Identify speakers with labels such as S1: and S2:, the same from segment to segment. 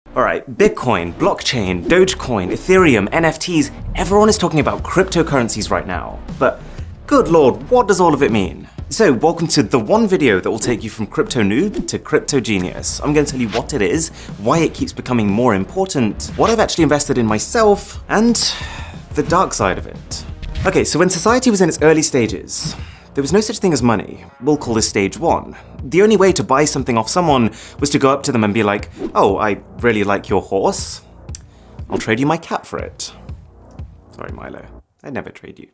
S1: Alright, Bitcoin, blockchain, Dogecoin, Ethereum, NFTs, everyone is talking about cryptocurrencies right now. But good lord, what does all of it mean? So, welcome to the one video that will take you from crypto noob to crypto genius. I'm going to tell you what it is, why it keeps becoming more important, what I've actually invested in myself, and the dark side of it. Okay, so when society was in its early stages, there was no such thing as money. We'll call this stage one. The only way to buy something off someone was to go up to them and be like, oh, I really like your horse. I'll trade you my cat for it. Sorry, Milo. I'd never trade you.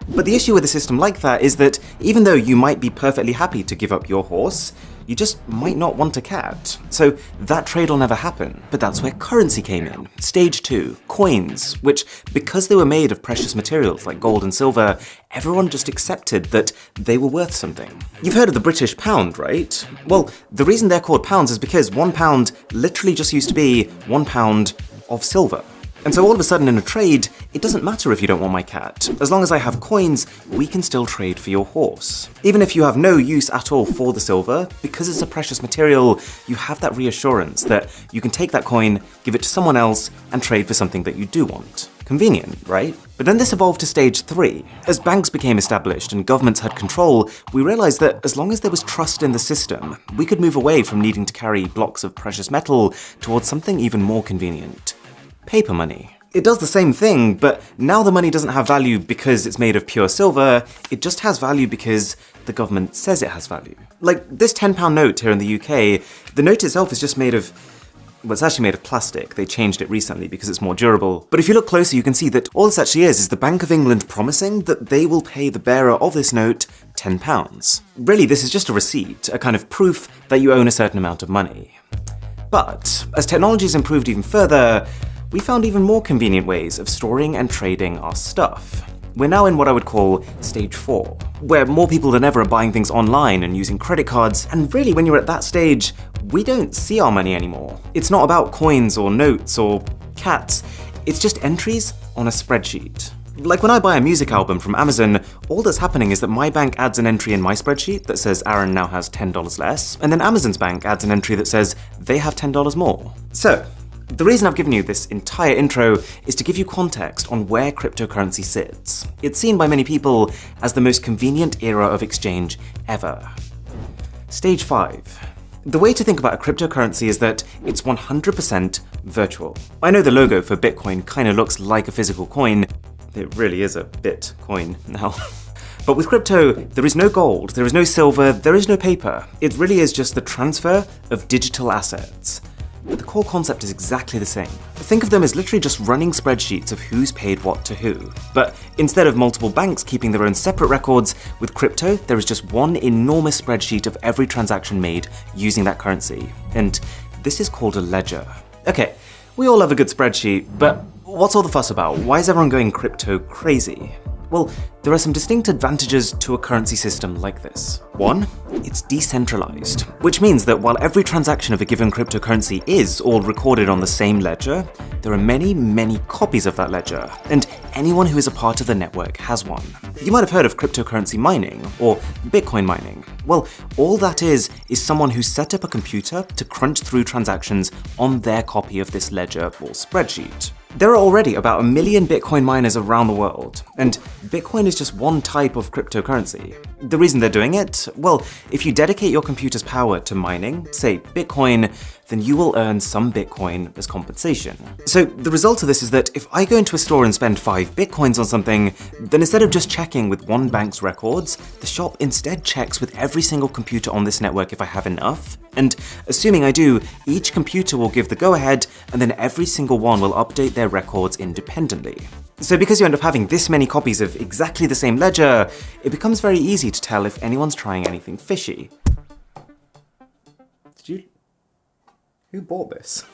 S1: But the issue with a system like that is that even though you might be perfectly happy to give up your horse, you just might not want a cat. So that trade will never happen. But that's where currency came in. Stage 2, coins, which, because they were made of precious materials like gold and silver, everyone just accepted that they were worth something. You've heard of the British pound, right? Well, the reason they're called pounds is because £1 literally just used to be £1 of silver. And so all of a sudden in a trade, it doesn't matter if you don't want my cat. As long as I have coins, we can still trade for your horse. Even if you have no use at all for the silver, because it's a precious material, you have that reassurance that you can take that coin, give it to someone else, and trade for something that you do want. Convenient, right? But then this evolved to stage 3. As banks became established and governments had control, we realized that as long as there was trust in the system, we could move away from needing to carry blocks of precious metal towards something even more convenient. Paper money. It does the same thing, but now the money doesn't have value because it's made of pure silver, it just has value because the government says it has value. Like this £10 note here in the UK, the note itself is just made of, well, it's actually made of plastic. They changed it recently because it's more durable. But if you look closer, you can see that all this actually is the Bank of England promising that they will pay the bearer of this note £10. Really, this is just a receipt, a kind of proof that you own a certain amount of money. But as technology has improved even further, we found even more convenient ways of storing and trading our stuff. We're now in what I would call stage 4, where more people than ever are buying things online and using credit cards, and really when you're at that stage, we don't see our money anymore. It's not about coins or notes or cats, it's just entries on a spreadsheet. Like when I buy a music album from Amazon, all that's happening is that my bank adds an entry in my spreadsheet that says Aaron now has $10 less, and then Amazon's bank adds an entry that says they have $10 more. So, the reason I've given you this entire intro is to give you context on where cryptocurrency sits. It's seen by many people as the most convenient era of exchange ever. Stage 5. The way to think about a cryptocurrency is that it's 100% virtual. I know the logo for Bitcoin kind of looks like a physical coin. It really is a Bitcoin now. But with crypto, there is no gold, there is no silver, there is no paper. It really is just the transfer of digital assets. But the core concept is exactly the same. Think of them as literally just running spreadsheets of who's paid what to who. But instead of multiple banks keeping their own separate records, with crypto, there is just one enormous spreadsheet of every transaction made using that currency. And this is called a ledger. Okay, we all love a good spreadsheet, but what's all the fuss about? Why is everyone going crypto crazy? Well, there are some distinct advantages to a currency system like this. One, it's decentralized, which means that while every transaction of a given cryptocurrency is all recorded on the same ledger, there are many, many copies of that ledger, and anyone who is a part of the network has one. You might have heard of cryptocurrency mining, or Bitcoin mining. Well, all that is someone who set up a computer to crunch through transactions on their copy of this ledger or spreadsheet. There are already about 1 million Bitcoin miners around the world, and Bitcoin is just one type of cryptocurrency. The reason they're doing it? Well, if you dedicate your computer's power to mining, say Bitcoin, then you will earn some Bitcoin as compensation. So the result of this is that if I go into a store and spend 5 Bitcoins on something, then instead of just checking with one bank's records, the shop instead checks with every single computer on this network if I have enough. And assuming I do, each computer will give the go-ahead, and then every single one will update their records independently. So because you end up having this many copies of exactly the same ledger, it becomes very easy to tell if anyone's trying anything fishy. Who bought this?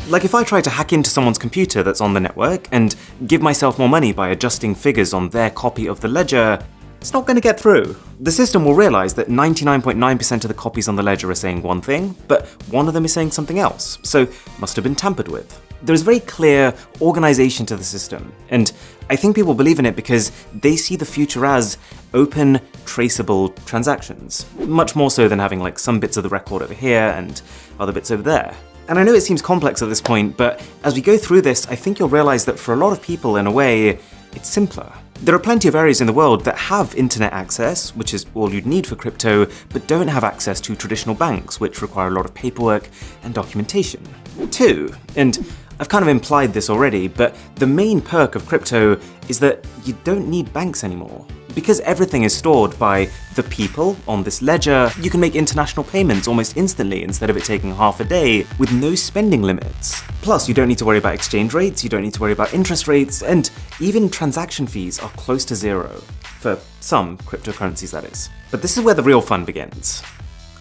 S1: Like if I try to hack into someone's computer that's on the network and give myself more money by adjusting figures on their copy of the ledger, it's not going to get through. The system will realize that 99.9% of the copies on the ledger are saying one thing, but one of them is saying something else, so must have been tampered with. There's very clear organization to the system, and I think people believe in it because they see the future as open, traceable transactions, much more so than having like some bits of the record over here and other bits over there. And I know it seems complex at this point, but as we go through this, I think you'll realize that for a lot of people, in a way, it's simpler. There are plenty of areas in the world that have internet access, which is all you'd need for crypto, but don't have access to traditional banks, which require a lot of paperwork and documentation. 2, and I've kind of implied this already, but the main perk of crypto is that you don't need banks anymore. Because everything is stored by the people on this ledger, you can make international payments almost instantly instead of it taking half a day with no spending limits. Plus, you don't need to worry about exchange rates, you don't need to worry about interest rates, and even transaction fees are close to zero. For some cryptocurrencies, that is. But this is where the real fun begins.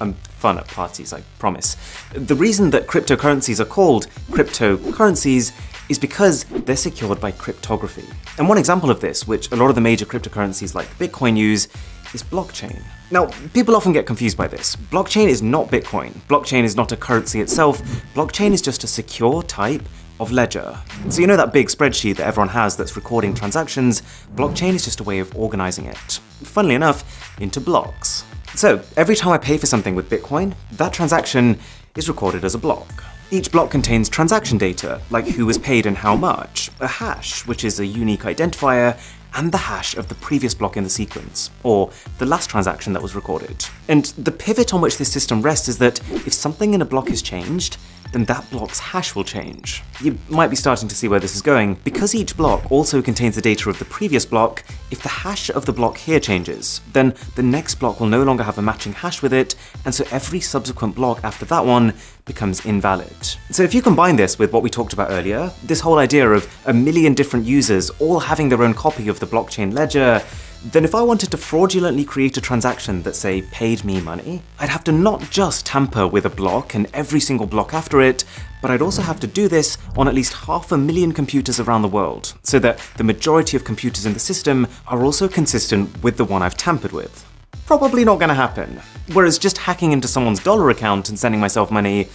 S1: I'm fun at parties, I promise. The reason that cryptocurrencies are called cryptocurrencies is because they're secured by cryptography. And one example of this, which a lot of the major cryptocurrencies like Bitcoin use, is blockchain. Now, people often get confused by this. Blockchain is not Bitcoin. Blockchain is not a currency itself. Blockchain is just a secure type of ledger. So you know that big spreadsheet that everyone has that's recording transactions? Blockchain is just a way of organizing it, funnily enough, into blocks. So every time I pay for something with Bitcoin, that transaction is recorded as a block. Each block contains transaction data, like who was paid and how much, a hash, which is a unique identifier, and the hash of the previous block in the sequence, or the last transaction that was recorded. And the pivot on which this system rests is that if something in a block is changed, then that block's hash will change. You might be starting to see where this is going. Because each block also contains the data of the previous block, if the hash of the block here changes, then the next block will no longer have a matching hash with it, and so every subsequent block after that one becomes invalid. So if you combine this with what we talked about earlier, this whole idea of a million different users all having their own copy of the blockchain ledger, then if I wanted to fraudulently create a transaction that, say, paid me money, I'd have to not just tamper with a block and every single block after it, but I'd also have to do this on at least 500,000 computers around the world, so that the majority of computers in the system are also consistent with the one I've tampered with. Probably not gonna happen. Whereas just hacking into someone's dollar account and sending myself money,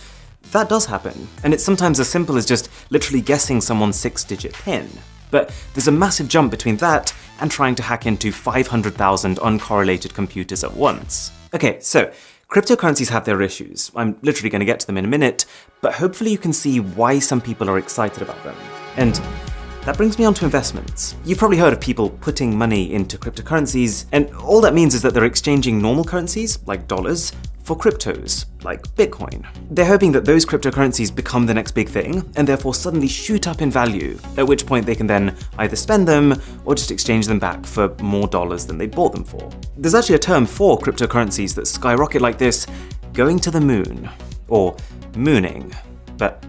S1: that does happen. And it's sometimes as simple as just literally guessing someone's 6-digit PIN. But there's a massive jump between that and trying to hack into 500,000 uncorrelated computers at once. Okay, so cryptocurrencies have their issues. I'm literally going to get to them in a minute, but hopefully you can see why some people are excited about them. And that brings me on to investments. You've probably heard of people putting money into cryptocurrencies, and all that means is that they're exchanging normal currencies, like dollars, for cryptos, like Bitcoin. They're hoping that those cryptocurrencies become the next big thing, and therefore suddenly shoot up in value, at which point they can then either spend them, or just exchange them back for more dollars than they bought them for. There's actually a term for cryptocurrencies that skyrocket like this, going to the moon, or mooning, but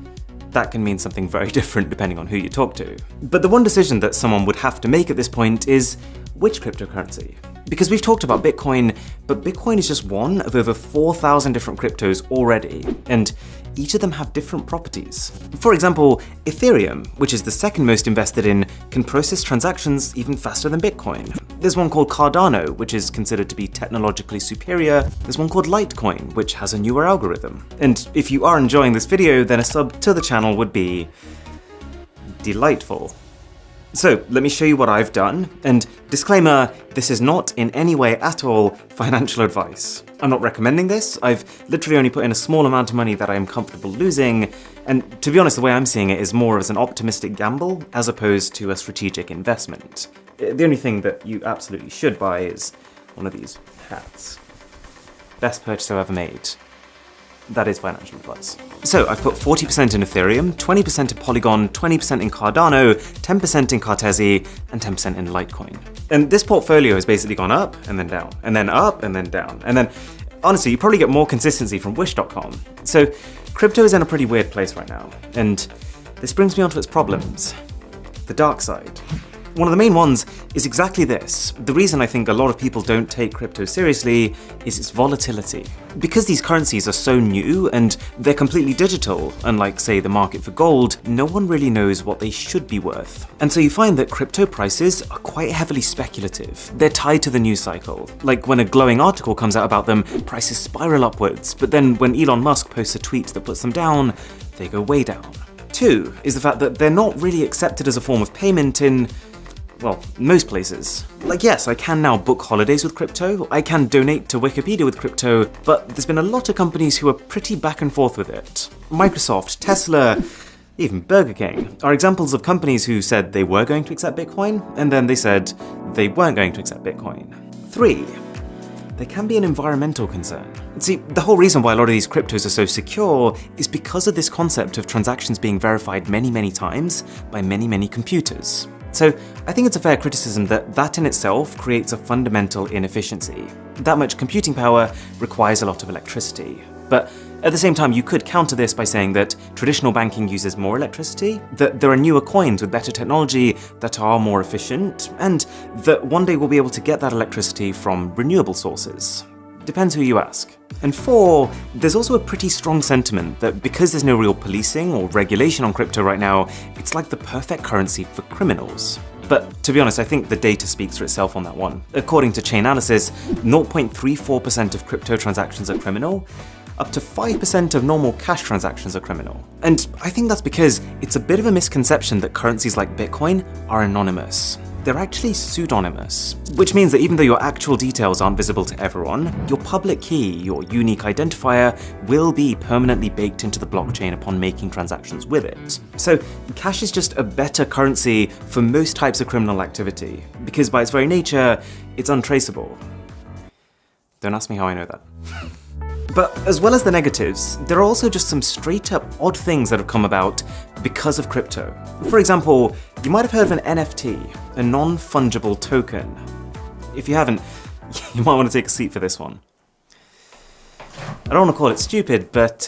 S1: that can mean something very different depending on who you talk to. But the one decision that someone would have to make at this point is, which cryptocurrency? Because we've talked about Bitcoin, but Bitcoin is just one of over 4,000 different cryptos already, and each of them have different properties. For example, Ethereum, which is the second most invested in, can process transactions even faster than Bitcoin. There's one called Cardano, which is considered to be technologically superior. There's one called Litecoin, which has a newer algorithm. And if you are enjoying this video, then a sub to the channel would be delightful. So let me show you what I've done, and disclaimer, this is not in any way at all financial advice. I'm not recommending this, I've literally only put in a small amount of money that I am comfortable losing, and to be honest, the way I'm seeing it is more as an optimistic gamble as opposed to a strategic investment. The only thing that you absolutely should buy is one of these hats. Best purchase I've ever made. That is financial advice. So I've put 40% in Ethereum, 20% in Polygon, 20% in Cardano, 10% in Cartesi, and 10% in Litecoin. And this portfolio has basically gone up and then down, and then up and then down. And then, honestly, you probably get more consistency from Wish.com. So crypto is in a pretty weird place right now. And this brings me on to its problems. The dark side. One of the main ones is exactly this. The reason I think a lot of people don't take crypto seriously is its volatility. Because these currencies are so new and they're completely digital, unlike, say, the market for gold, no one really knows what they should be worth. And so you find that crypto prices are quite heavily speculative. They're tied to the news cycle. Like when a glowing article comes out about them, prices spiral upwards, but then when Elon Musk posts a tweet that puts them down, they go way down. 2 is the fact that they're not really accepted as a form of payment in, well, most places. Like, yes, I can now book holidays with crypto, I can donate to Wikipedia with crypto, but there's been a lot of companies who are pretty back and forth with it. Microsoft, Tesla, even Burger King are examples of companies who said they were going to accept Bitcoin, and then they said they weren't going to accept Bitcoin. 3. There can be an environmental concern. See, the whole reason why a lot of these cryptos are so secure is because of this concept of transactions being verified many times by many computers. So I think it's a fair criticism that in itself creates a fundamental inefficiency. That much computing power requires a lot of electricity. But at the same time, you could counter this by saying that traditional banking uses more electricity, that there are newer coins with better technology that are more efficient, and that one day we'll be able to get that electricity from renewable sources. Depends who you ask. And 4, there's also a pretty strong sentiment that because there's no real policing or regulation on crypto right now, it's like the perfect currency for criminals. But to be honest, I think the data speaks for itself on that one. According to Chainalysis, 0.34% of crypto transactions are criminal, up to 5% of normal cash transactions are criminal. And I think that's because it's a bit of a misconception that currencies like Bitcoin are anonymous. They're actually pseudonymous, which means that even though your actual details aren't visible to everyone, your public key, your unique identifier, will be permanently baked into the blockchain upon making transactions with it. So cash is just a better currency for most types of criminal activity, because by its very nature, it's untraceable. Don't ask me how I know that. But as well as the negatives, there are also just some straight up odd things that have come about because of crypto. For example, you might have heard of an NFT, a non-fungible token. If you haven't, you might want to take a seat for this one. I don't want to call it stupid, but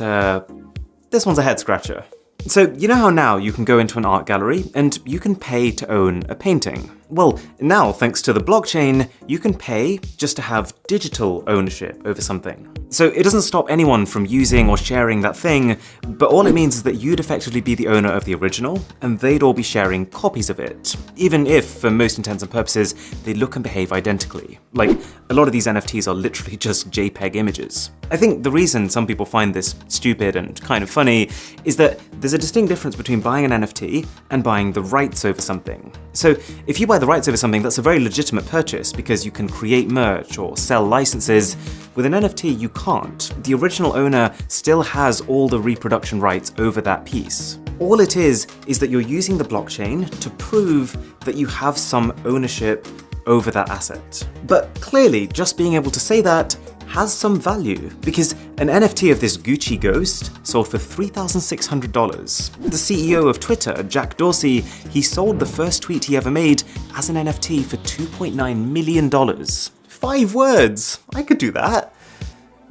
S1: this one's a head scratcher. So you know how now you can go into an art gallery and you can pay to own a painting? Well, now thanks to the blockchain, you can pay just to have digital ownership over something. So it doesn't stop anyone from using or sharing that thing, but all it means is that you'd effectively be the owner of the original, and they'd all be sharing copies of it, even if, for most intents and purposes, they look and behave identically. Like, a lot of these NFTs are literally just JPEG images. I think the reason some people find this stupid and kind of funny is that there's a distinct difference between buying an NFT and buying the rights over something. So if you buy the rights over something, that's a very legitimate purchase because you can create merch or sell licenses. With an NFT, you can't. The original owner still has all the reproduction rights over that piece. All it is that you're using the blockchain to prove that you have some ownership over that asset. But clearly, just being able to say that has some value, because an NFT of this Gucci ghost sold for $3,600. The CEO of Twitter, Jack Dorsey, he sold the first tweet he ever made as an NFT for $2.9 million. 5 words! I could do that.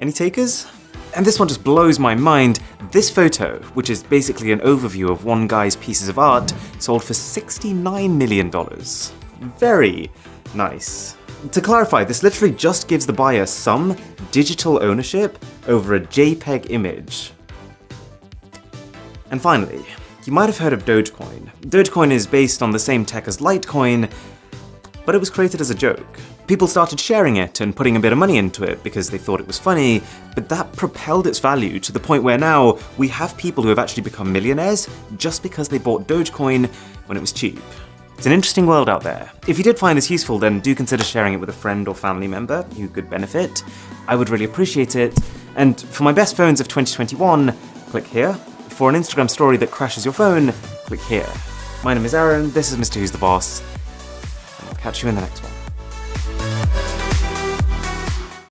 S1: Any takers? And this one just blows my mind. This photo, which is basically an overview of one guy's pieces of art, sold for $69 million. Very nice. To clarify, this literally just gives the buyer some digital ownership over a JPEG image. And finally, you might have heard of Dogecoin. Dogecoin is based on the same tech as Litecoin, but it was created as a joke. People started sharing it and putting a bit of money into it because they thought it was funny, but that propelled its value to the point where now we have people who have actually become millionaires just because they bought Dogecoin when it was cheap. It's an interesting world out there. If you did find this useful, then do consider sharing it with a friend or family member who could benefit. I would really appreciate it. And for my best phones of 2021, click here. For an Instagram story that crashes your phone, click here. My name is Aaron, this is Mr. Who's the Boss, and I'll catch you in the next one.